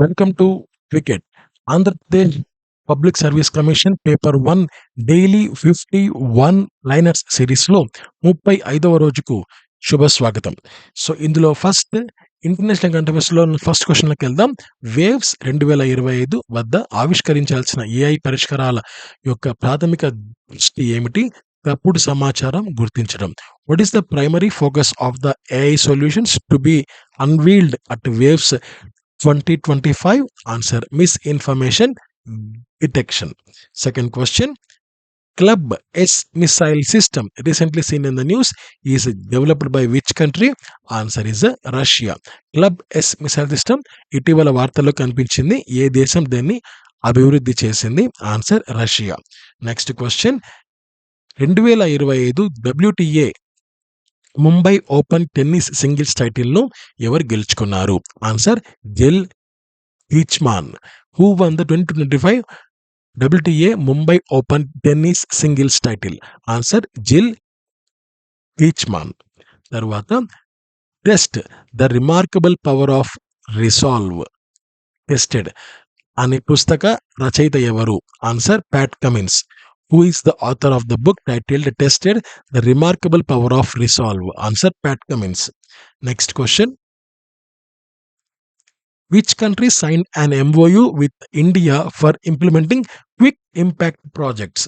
Welcome to cricket. Andhra Pradesh public service commission paper 1 daily 51 liners సిరీస్‌లో 35వ రోజుకు శుభ స్వాగతం. సో, ఇందులో ఫస్ట్ ఇంటర్నేషనల్ కంట్రోవర్సీలో ఫస్ట్ క్వెషన్‌లోకెళ్దాం. వేవ్స్ 2025 వద్ద ఆవిష్కరించాల్సిన ఏఐ పరిష్కారాల యొక్క ప్రాథమిక దృష్టి ఏమిటి? తప్పుడు సమాచారం గుర్తించడం. What is the primary focus of the AI solutions to be unveiled at waves 2025? Answer: misinformation detection. Second question: Club S missile system recently seen in the news is developed by which country? Answer is Russia. Club S missile system ఇటీవల వార్తల్లో కనిపించింది. ఏ దేశం దీన్ని అభివృద్ధి చేసింది? Answer Russia. Next question: 2025 WTA Mumbai open tennis singles టైటిల్‌ను ఎవరు గెలుచుకున్నారు? Answer: Jill Heichmann. Who won the 2025 WTA Mumbai open tennis singles title? Answer: Jill Heichmann. తర్వాత test the remarkable power of resolve tested అనే పుస్తక రచయిత ఎవరు? Answer: Pat Cummins. Who is the author of the book titled Tested the Remarkable Power of Resolve? Answer: Pat Cummins. Next question: which country signed an MOU with India for implementing quick impact projects?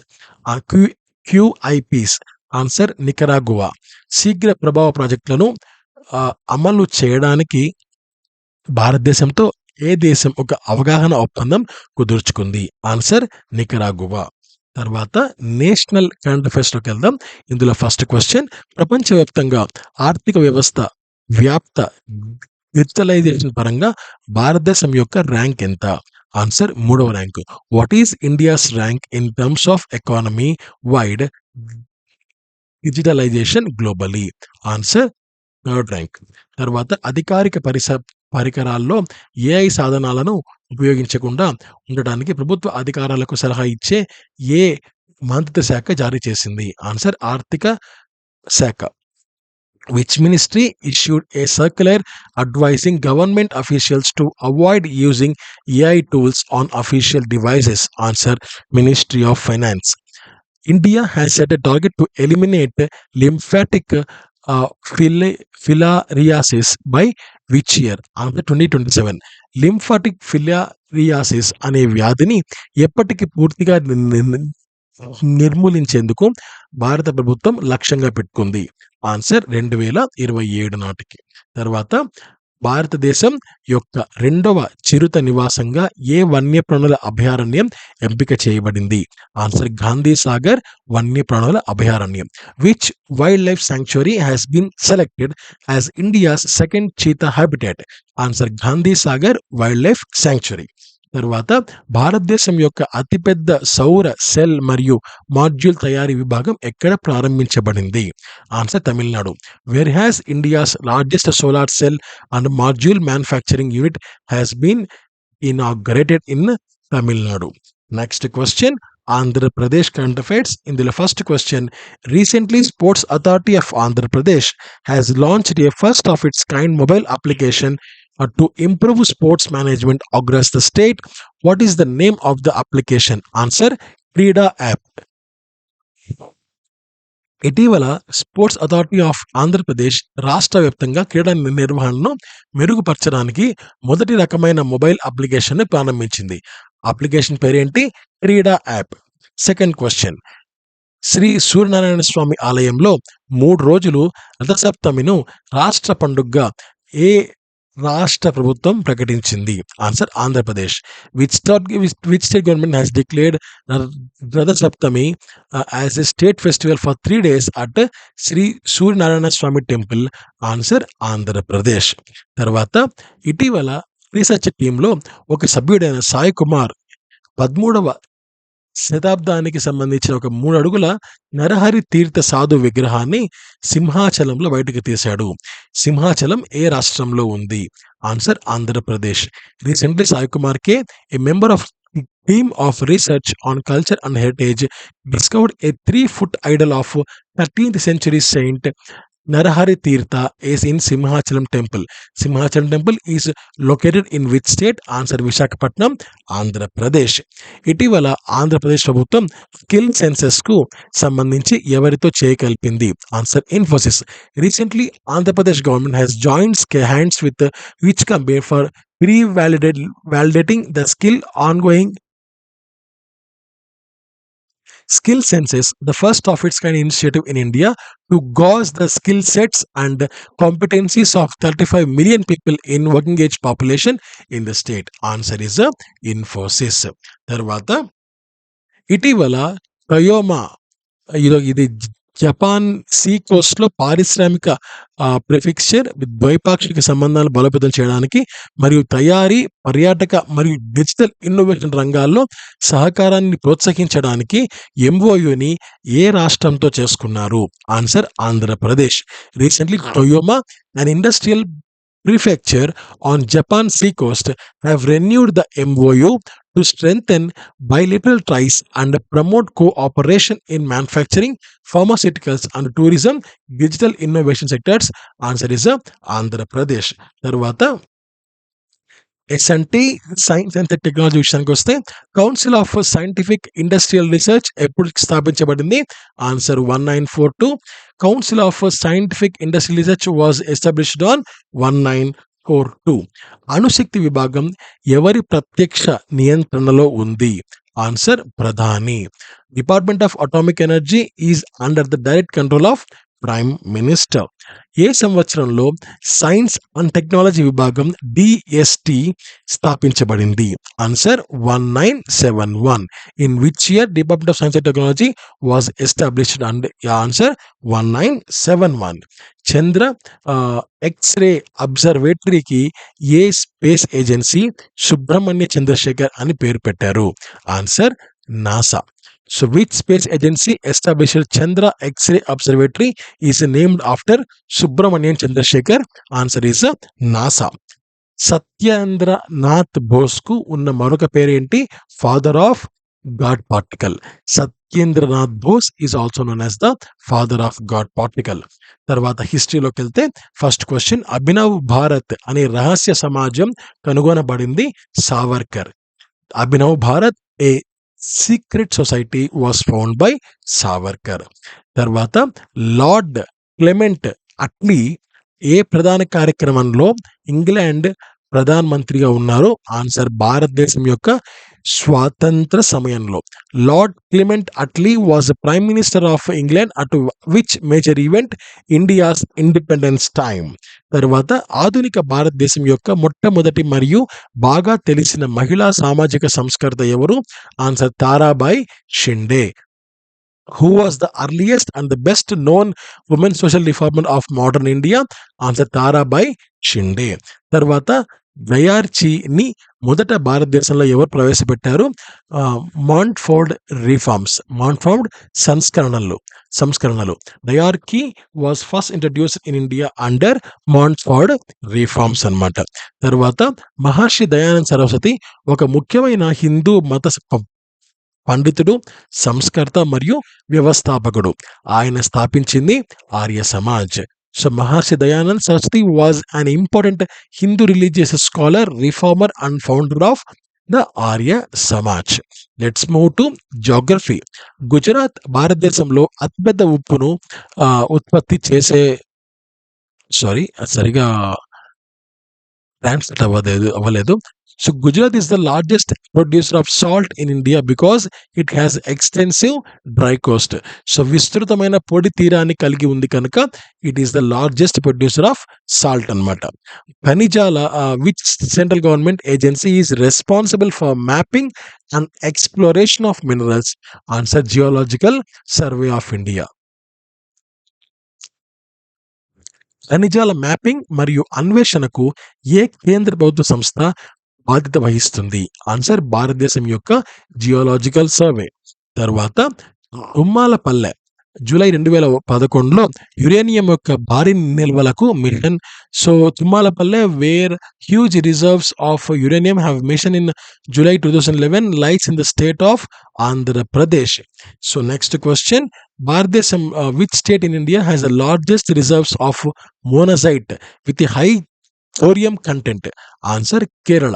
QIPs. Answer: Nicaragua. శీఘ్ర ప్రభావ ప్రాజెక్టులను అమలు చేయడానికి భారతదేశంతో ఏ దేశం ఒక అవగాహన ఒప్పందం కుదుర్చుకుంది? ఆన్సర్: నికరాగువా. తర్వాత నేషనల్ కరెంట్ అఫైర్స్లోకి వెళ్దాం. ఇందులో ఫస్ట్ క్వశ్చన్: ప్రపంచవ్యాప్తంగా ఆర్థిక వ్యవస్థ వ్యాప్త డిజిటలైజేషన్ పరంగా భారతదేశం యొక్క ర్యాంక్ ఎంత? ఆన్సర్: 3వ rank. What is India's rank in terms of economy wide digitalisation globally? Answer: 3rd rank. తర్వాత అధికారిక పరికరాల్లో ఏఐ సాధనాలను ఉపయోగించకుండా ఉండడానికి ప్రభుత్వ అధికారులకు సలహా ఇచ్చే ఏ మంత్రిత్వ శాఖ జారీ చేసింది? ఆన్సర్: ఆర్థిక శాఖ. Which ministry issued a circular advising government officials to avoid using AI tools on official devices? Answer: ministry of finance. India has set a target to eliminate lymphatic filariasis by which year? Answer: 2027. Lymphatic filariasis అనే వ్యాధిని ఎప్పటికి పూర్తిగా నిర్మూలించేందుకు భారత ప్రభుత్వం లక్ష్యంగా పెట్టుకుంది? Answer: 2027 నాటికి. తర్వాత భారతదేశం యొక్క 2వ చిరుత నివాసంగా ఏ వన్యప్రాణుల అభయారణ్యం ఎంపిక చేయబడింది? ఆన్సర్: గాంధీ సాగర్ వన్యప్రాణుల అభయారణ్యం. Which wildlife sanctuary has been selected as India's second cheetah habitat? Answer: Gandhi Sagar wildlife sanctuary. తర్వాత భారతదేశం యొక్క అతిపెద్ద సౌర సెల్ మరియు మాడ్యూల్ తయారీ విభాగం ఎక్కడ ప్రారంభించబడింది? Answer: Tamil Nadu. Where has India's largest solar cell and module manufacturing unit has been inaugurated in Tamil Nadu. Next question: Andhra Pradesh current affairs. ఇందులో first question: recently sports authority of Andhra Pradesh has launched a first of its kind mobile application to improve sports management across the state. What is the name of the application? Answer: Krida app. ఇటీవల sports authority of Andhra Pradesh రాష్ట్ర వ్యాప్తంగా క్రీడా నిర్వహణను మెరుగుపరచడానికి మొదటి రకమైన mobile application ప్రారంభించింది. Application పేరేంటి? Kreeda app. Second question: Sri Suryanarayana Swamy ఆలయంలో 3 రోజులు రథసప్తమిను రాష్ట్ర పండుగగా ఏ రాష్ట్ర ప్రభుత్వం ప్రకటించింది? Answer: Andhra Pradesh. Which state government has declared Ratha Saptami as a state festival for 3 days at Sri Suryanarayana Swamy temple? Answer: Andhra Pradesh. తర్వాత ఇటీవల రీసెర్చ్ టీంలో ఒక సభ్యుడైన సాయి కుమార్ 13వ శతాబ్దానికి సంబంధించిన ఒక 3 అడుగుల నరహరి తీర్థ సాధు విగ్రహాన్ని సింహాచలంలో బయటకు తీశాడు. సింహాచలం ఏ రాష్ట్రంలో ఉంది? Answer: Andhra Pradesh. Recently Sai Kumar K a member of team of research on culture and heritage discovered A 3-foot idol of 13th century saint Narahari Tirtha is in Simhachalam temple. Simhachalam temple is located in which state? Answer Visakhapatnam, Andhra Pradesh. ఇటీవల ఆంధ్రప్రదేశ్ ప్రభుత్వం skill senses కు సంబంధించి ఎవరితో చేయగలిపింది? Answer Infosys. Recently Andhra Pradesh government has joined hands with which company for validating the ongoing skill census, the first of its kind initiative in India to gauge the skill sets and competencies of 35 million people in working age population in the state. Answer is Infosys. తర్వాత ఇటీవల టయోమా ఇది Japan sea coast లో పారిశ్రామిక ప్రిఫిక్చర్ ద్వైపాక్షిక సంబంధాలు బలోపేతం చేయడానికి మరియు తయారీ, పర్యాటక మరియు డిజిటల్ ఇన్నోవేషన్ రంగాల్లో సహకారాన్ని ప్రోత్సహించడానికి ఎంఓయూని ఏ రాష్ట్రంతో చేసుకున్నారు? Answer Andhra Pradesh. Recently Toyama and industrial prefecture on Japan sea coast have renewed the MOU to strengthen bilateral ties and promote cooperation in manufacturing, pharmaceuticals and tourism, digital innovation sectors. Answer is Andhra Pradesh. Tarvata S&T science and technology విషయానికి వస్తే council of scientific industrial research ఎప్పుడు స్థాపించబడింది? Answer 1942. Council of scientific industrial research was established on 1942. అణుశక్తి విభాగం ఎవరి ప్రత్యక్ష నియంత్రణలో ఉంది? ఆన్సర్ ప్రధాని. Department of atomic energy is under the direct control of prime minister. ఏ సంవత్సరంలో సైన్స్ అండ్ టెక్నాలజీ విభాగం డిఎస్టి స్థాపించబడింది? Answer 1971. In which year department of science and technology was established? And answer 1971. Chandra x ray అబ్జర్వేటరీకి A space agency Subrahmanya Chandrasekhar అని పేరు పెట్టారు? Answer NASA. So which space agency established Chandra X-ray Observatory is named after Subramanian Chandrasekhar? Answer is NASA. Satyendranath Bose కు ఉన్న మరొక పేరేంటి? Father of God particle. Satyendranath Bose is also known as the father of God particle. తర్వాత హిస్టరీలోకి వెళ్తే first question, Abhinav Bharat అనే రహస్య సమాజం కనుగొనబడింది Savarkar. Abhinav Bharat a secret society was found by Savarkar. తర్వాత లార్డ్ క్లెమెంట్ అట్లీ ఏ ప్రధాన కార్యక్రమంలో ఇంగ్లాండ్ ప్రధాన మంత్రిగా ఉన్నారు? ఆన్సర్ భారతదేశం యొక్క స్వాతంత్ర సమయంలో. Lord Clement Atlee was prime minister of England at which major event? India's independence time. తర్వాత ఆధునిక భారతదేశం యొక్క మొట్టమొదటి మరియు బాగా తెలిసిన మహిళా సామాజిక సంస్కర్త ఎవరు? Answer Tarabai Shinde. Who was the earliest and the best known women social reformer of modern India? Answer Tarabai Shinde. తర్వాత డయార్చీని మొదట భారతదేశంలో ఎవరు ప్రవేశపెట్టారు? మాంట్ఫోర్డ్ రిఫార్మ్స్, మాంట్ఫోర్డ్ సంస్కరణలు. Dyarchy was first introduced in India under Montford reforms అన్నమాట. తర్వాత మహర్షి దయానంద సరస్వతి ఒక ముఖ్యమైన హిందూ మత పండితుడు, సంస్కర్త మరియు వ్యవస్థాపకుడు. ఆయన స్థాపించింది Arya Samaj. So Maharshi Dayanand Saraswati was an important Hindu religious scholar, reformer and founder of the Arya Samaj. Let's move to geography. Gujarat భారతదేశంలో అతిపెద్ద ఉప్పును ఉత్పత్తి చేసే సరిగా ట్రాన్స్లేట్ అవ్వలేదు. So Gujarat is the largest producer of salt in India because it has extensive dry coast. So విస్తృతమైన పొడి తీరాన్ని కలిగి ఉంది కనుక it is the largest producer of salt అన్నమాట. ఖనిజాల which central government agency is responsible for mapping and exploration of minerals? Answer Geological Survey of India. ఖనిజాల mapping మరియు అన్వేషణకు ఏ కేంద్ర ప్రభుత్వ సంస్థ బాధ్యత వహిస్తుంది? ఆన్సర్ భారతదేశం యొక్క జియోలాజికల్ సర్వే. తర్వాత తుమ్మాలపల్లె జూలై 2011లో యురేనియం యొక్క భారీ నిల్వలకు mission. So Tummalapalle where huge reserves of uranium have mission in July 2011 lies in the state of Andhra Pradesh. So next question, భారతదేశం which state in India has the largest reserves of monazite with a high thorium content? Answer Kerala.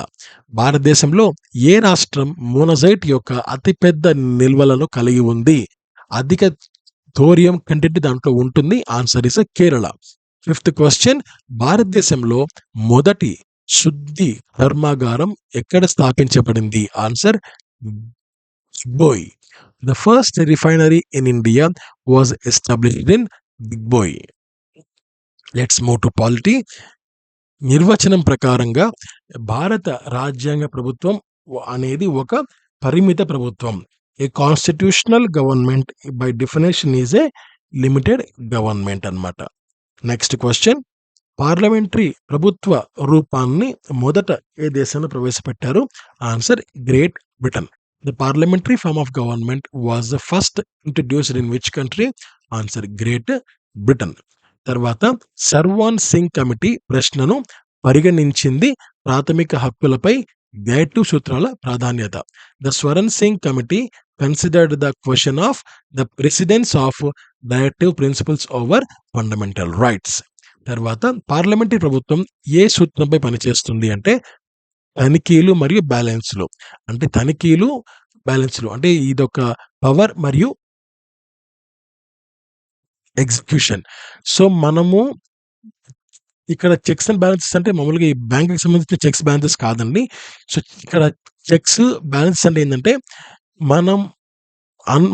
భారతదేశంలో ఏ రాష్ట్రం monazite యొక్క అతిపెద్ద నిల్వలను కలిగి ఉంది? అధిక thorium content దాంట్లో ఉంటుంది. Answer is Kerala. Fifth question, భారతదేశంలో మొదటి శుద్ధి కర్మాగారం ఎక్కడ స్థాపించబడింది? Answer Digboi. The first refinery in India was established in Digboi. Let's move to polity. నిర్వచనం ప్రకారంగా భారత రాజ్యాంగ ప్రభుత్వం అనేది ఒక పరిమిత ప్రభుత్వం. A constitutional government by definition is a limited government అన్నమాట. నెక్స్ట్ క్వశ్చన్, పార్లమెంటరీ ప్రభుత్వ రూపాన్ని మొదట ఏ దేశంలో ప్రవేశపెట్టారు? Answer great Britain. The parliamentary form of government was the first introduced in which country? Answer great Britain. తర్వాత సర్వాన్ సింగ్ కమిటీ ప్రశ్నను పరిగణించింది ప్రాథమిక హక్కులపై గైటు సూత్రాల ప్రాధాన్యత. The Swaran Singh committee considered the question of the precedence of directive principles over fundamental rights. తర్వాత parliamentary ప్రభుత్వం ఏ సూత్రంపై పనిచేస్తుంది అంటే తనిఖీలు మరియు బ్యాలెన్స్లు. అంటే తనిఖీలు బ్యాలెన్స్లు అంటే ఇదొక పవర్ మరియు ఎగ్జిక్యూషన్. సో మనము ఇక్కడ చెక్స్ అండ్ బ్యాలెన్సెస్ అంటే మామూలుగా ఈ బ్యాంకుకి సంబంధించిన చెక్స్ బ్యాలెన్సెస్ కాదండి. సో ఇక్కడ చెక్స్ బ్యాలెన్స్ అంటే ఏంటంటే మనం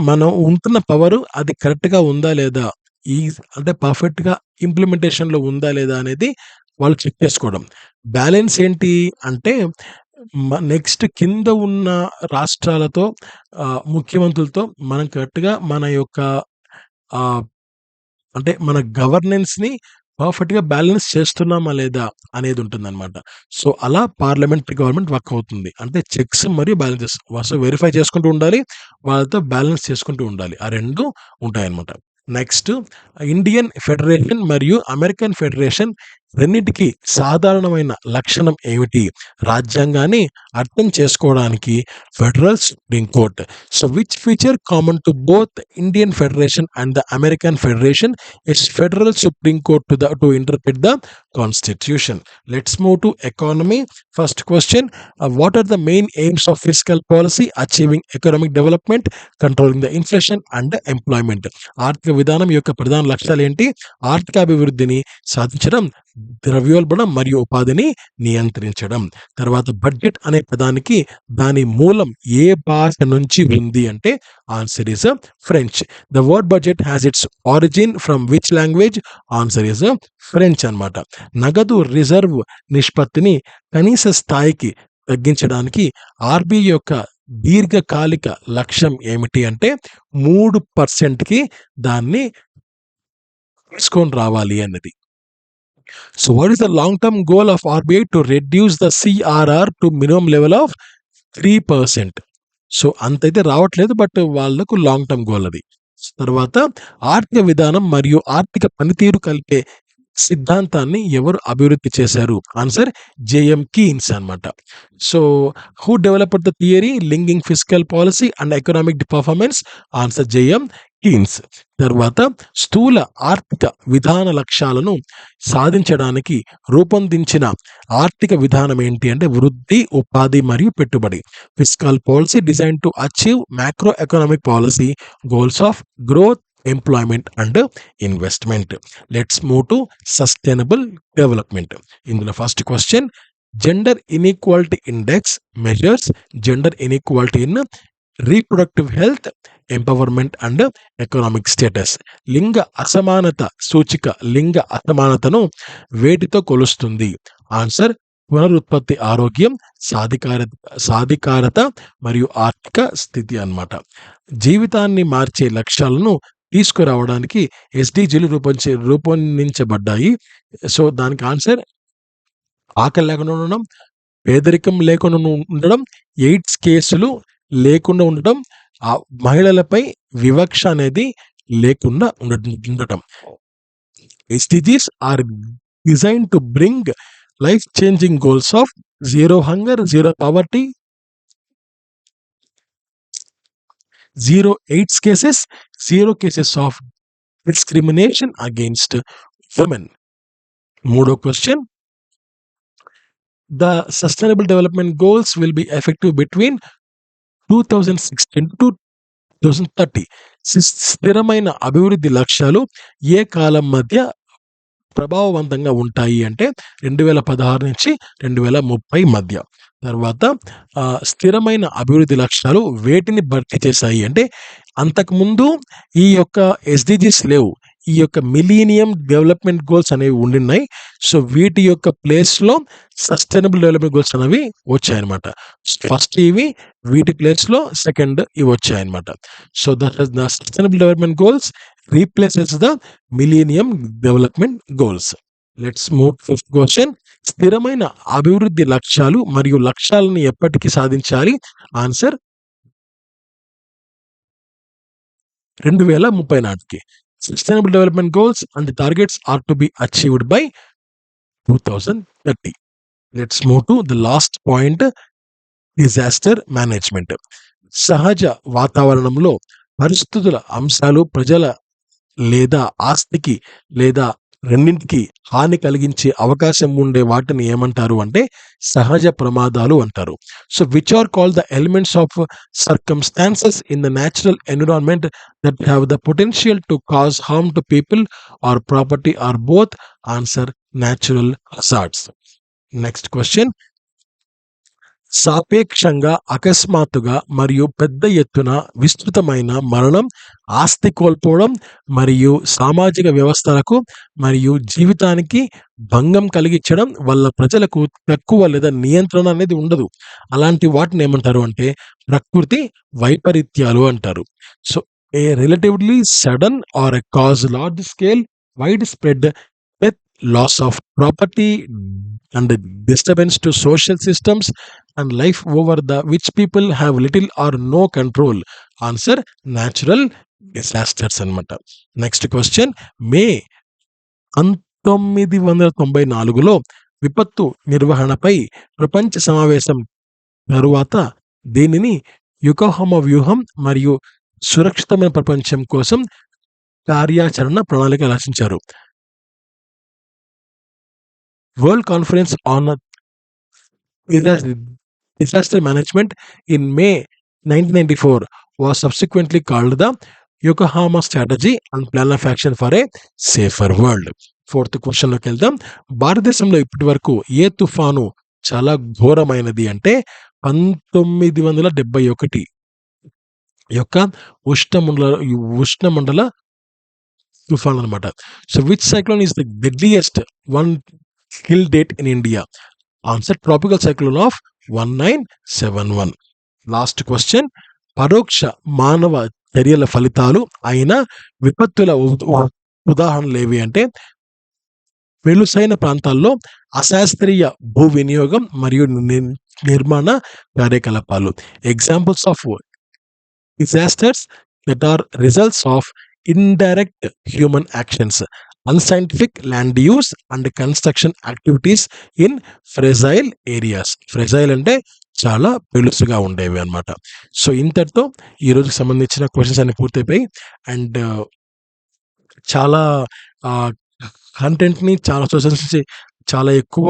మనం ఉంటున్న పవర్ అది కరెక్ట్గా ఉందా లేదా, ఈ అంటే పర్ఫెక్ట్గా ఇంప్లిమెంటేషన్లో ఉందా లేదా అనేది వాళ్ళు చెక్ చేసుకోవడం. బ్యాలెన్స్ ఏంటి అంటే నెక్స్ట్ కింద ఉన్న రాష్ట్రాలతో ముఖ్యమంత్రులతో మనం కరెక్ట్గా మన యొక్క అంటే మన గవర్నెన్స్ని పర్ఫెక్ట్గా బ్యాలెన్స్ చేస్తున్నామా లేదా అనేది ఉంటుందన్నమాట. సో అలా పార్లమెంటరీ గవర్నమెంట్ వర్క్ అవుతుంది. అంటే చెక్స్ మరియు బ్యాలెన్సెస్ వరుస వెరిఫై చేసుకుంటూ ఉండాలి, వాళ్ళతో బ్యాలెన్స్ చేసుకుంటూ ఉండాలి. ఆ రెండు ఉంటాయన్నమాట. నెక్స్ట్, ఇండియన్ ఫెడరేషన్ మరియు అమెరికన్ ఫెడరేషన్ రెండింటికి సాధారణమైన లక్షణం ఏమిటి? రాజ్యాంగాన్ని అర్థం చేసుకోవడానికి federal supreme court. So which feature common to both Indian federation and the American federation is federal supreme court to interpret the constitution. Let's move to economy. First question, what are the main aims of fiscal policy? Achieving economic development, controlling the inflation and employment. ఆర్థిక విధానం యొక్క ప్రధాన లక్ష్యాలు ఏంటి? ఆర్థిక అభివృద్ధిని సాధించడం, ద్రవ్యోల్బణం మరియు ఉపాధిని నియంత్రించడం. తర్వాత బడ్జెట్ అనే పదానికి దాని మూలం ఏ భాష నుంచి ఉంది అంటే answer is French. The word budget has its origin from which language? Answer is French అన్నమాట. నగదు రిజర్వ్ నిష్పత్తిని కనీస స్థాయికి తగ్గించడానికి ఆర్బీఐ యొక్క దీర్ఘకాలిక లక్ష్యం ఏమిటి అంటే 3%కి దాన్ని తీసుకొని రావాలి అన్నది. So what is the long-term goal of RBI? To reduce the CRR to minimum level of 3%. So అంతైతే రావట్లేదు, బట్ వాళ్ళకు లాంగ్ టర్మ్ గోల్ అది. తర్వాత ఆర్థిక విధానం మరియు ఆర్థిక పనితీరు కలిపే సిద్ధాంతాన్ని ఎవరు అభివృద్ధి చేశారు? ఆన్సర్ జేఎం కీన్స్ అన్నమాట. So who developed the theory linking fiscal policy and economic performance? Answer J M Keynes. తర్వాత స్థూల ఆర్థిక విధాన లక్ష్యాలను సాధించడానికి రూపొందించిన ఆర్థిక విధానం ఏంటి అంటే వృద్ధి, ఉపాధి మరియు పెట్టుబడి. Fiscal policy design to achieve macro economic policy goals of growth, employment and investment. Let's move to sustainable development. ఇందులో first question, gender inequality index measures gender inequality in reproductive health, empowerment and economic status. లింగ అసమానత సూచిక లింగ అసమానతను వేటితో కొలుస్తుంది? Answer పునరుత్పత్తి, ఆరోగ్యం, సాధికారత మరియు ఆర్థిక స్థితి అన్నమాట. జీవితాన్ని మార్చే లక్ష్యాలను తీసుకురావడానికి ఎస్డిజిలు రూపొందించబడ్డాయి. సో దానికి ఆన్సర్ ఆకలి లేకుండా ఉండడం, పేదరికం లేకుండా ఉండడం, ఎయిడ్స్ కేసులు లేకుండా ఉండడం, మహిళలపై వివక్ష అనేది లేకుండా ఉండటం. SDGs are designed to bring life-changing goals of zero hunger, zero poverty, zero AIDS cases, zero cases of discrimination against women. మూడో question, the sustainable development goals will be effective between 2016 to 2030. స్థిరమైన అభివృద్ధి లక్ష్యాలు ఏ కాలం మధ్య ప్రభావవంతంగా ఉంటాయి అంటే 2016 నుంచి 2030 మధ్య. తర్వాత స్థిరమైన అభివృద్ధి లక్ష్యాలు వేటిని భర్తీ చేశాయి అంటే అంతకుముందు ఈ యొక్క SDGs లేవు, ఈ యొక్క మిలీనియం డెవలప్మెంట్ గోల్స్ అనేవి ఉండిన్నాయి. సో వీటి యొక్క ప్లేస్లో సస్టైనబుల్ డెవలప్మెంట్ గోల్స్ అనేవి వచ్చాయన్నమాట. ఫస్ట్ ఇవి, వీటి ప్లేస్లో సెకండ్ ఇవి వచ్చాయన్నమాట. So the sustainable development goals replaces the millennium development goals. Let's move to fifth question. స్థిరమైన అభివృద్ధి లక్ష్యాలు మరియు లక్ష్యాలను ఎప్పటికీ సాధించాలి? ఆన్సర్ 2030 నాటికి. Sustainable development goals and the targets are to be achieved by 2030. Let's move to the last point, disaster management. సహజ వాతావరణంలో పరిస్థితుల అంశాలు ప్రజల లేదా ఆస్తికి లేదా రెండింటికి హాని కలిగించే అవకాశం ఉండే వాటిని ఏమంటారు అంటే సహజ ప్రమాదాలు అంటారు. So which are called the elements of circumstances in the natural environment that have the potential to cause harm to people or property or both? Answer natural hazards. Next question, సాపేక్షంగా అకస్మాత్తుగా మరియు పెద్ద ఎత్తున విస్తృతమైన మరణం, ఆస్తి కోల్పోవడం మరియు సామాజిక వ్యవస్థలకు మరియు జీవితానికి భంగం కలిగించడం వల్ల ప్రజలకు తక్కువ లేదా నియంత్రణ అనేది ఉండదు. అలాంటి వాటిని ఏమంటారు అంటే ప్రకృతి వైపరీత్యాలు అంటారు. So a relatively sudden or a cause large scale wide spread death, loss of property and disturbance to social systems and life over the which people have little or no control. Answer natural disasters అన్నమాట. Next question, మే 1994లో విపత్తు నిర్వహణపై ప్రపంచ సమావేశం తరువాత దీనిని Yokohama వ్యూహం మరియు సురక్షితమైన ప్రపంచం కోసం కార్యాచరణ ప్రణాళిక రచించారు. World Conference on Disaster Management in May 1994 was subsequently called the Yokohama Strategy and Plan of Action for a Safer World. Fourth క్వశ్చన్లోకి వెళ్దాం. భారతదేశంలో ఇప్పటి వరకు ఏ తుఫాను చాలా ఘోరమైనది అంటే 1971 యొక్క ఉష్ణమండల తుఫాన్ అనమాట. So which cyclone is the deadliest one kill date in India? Answer tropical cyclone of 1971. Last question, పరోక్ష మానవ చర్యల ఫలితాలు అయిన విపత్తుల ఉదాహరణలు ఏవి అంటే వెలుసైన ప్రాంతాల్లో అశాస్త్రీయ భూ వినియోగం మరియు నిర్మాణ కార్యకలాపాలు. Examples of disasters that are results of indirect human actions, unscientific land use and construction activities in fragile areas. Fragile అంటే చాలా పెలుసుగా ఉండేవి అనమాట. సో ఇంతటితో ఈ రోజుకి సంబంధించిన క్వశ్చన్స్ అన్ని పూర్తయిపోయి అండ్ చాలా కంటెంట్ని చాలా సోర్సెస్ నుంచి చాలా ఎక్కువ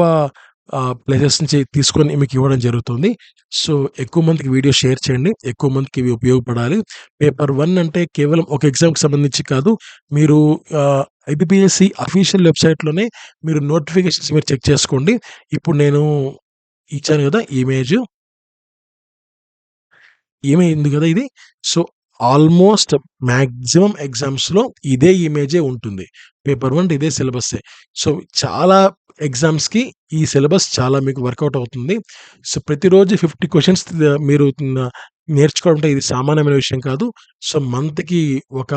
ప్లేసెస్ నుంచి తీసుకొని మీకు ఇవ్వడం జరుగుతుంది. సో ఎక్కువ మందికి వీడియో షేర్ చేయండి, ఎక్కువ మందికి ఇవి ఉపయోగపడాలి. పేపర్ 1 అంటే కేవలం ఒక ఎగ్జామ్కి సంబంధించి కాదు, మీరు IPPSC అఫీషియల్ వెబ్సైట్లోనే మీరు నోటిఫికేషన్స్ మీరు చెక్ చేసుకోండి. ఇప్పుడు నేను ఇచ్చాను కదా ఇమేజ్ ఉంది కదా ఇది. సో ఆల్మోస్ట్ మ్యాక్సిమం ఎగ్జామ్స్లో ఇదే ఇమేజే ఉంటుంది. పేపర్ 1 ఇదే సిలబస్సే. సో చాలా ఎగ్జామ్స్కి ఈ సిలబస్ చాలా మీకు వర్కౌట్ అవుతుంది. సో ప్రతిరోజు 50 క్వశ్చన్స్ మీరు నేర్చుకోవడం ఇది సామాన్యమైన విషయం కాదు. సో మంత్కి ఒక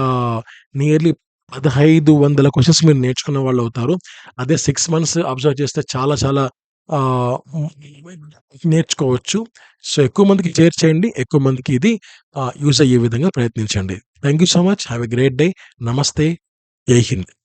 నియర్లీ 1500 క్వశ్చన్స్ మీరు నేర్చుకున్న వాళ్ళు అవుతారు. అదే 6 months అబ్జర్వ్ చేస్తే చాలా చాలా నేర్చుకోవచ్చు. సో, ఎక్కువ మందికి షేర్ చేయండి. ఎక్కువ మందికి ఇది యూజ్ అయ్యే విధంగా ప్రయత్నించండి. Thank you so much. Have a great day. నమస్తే. జై హింద్.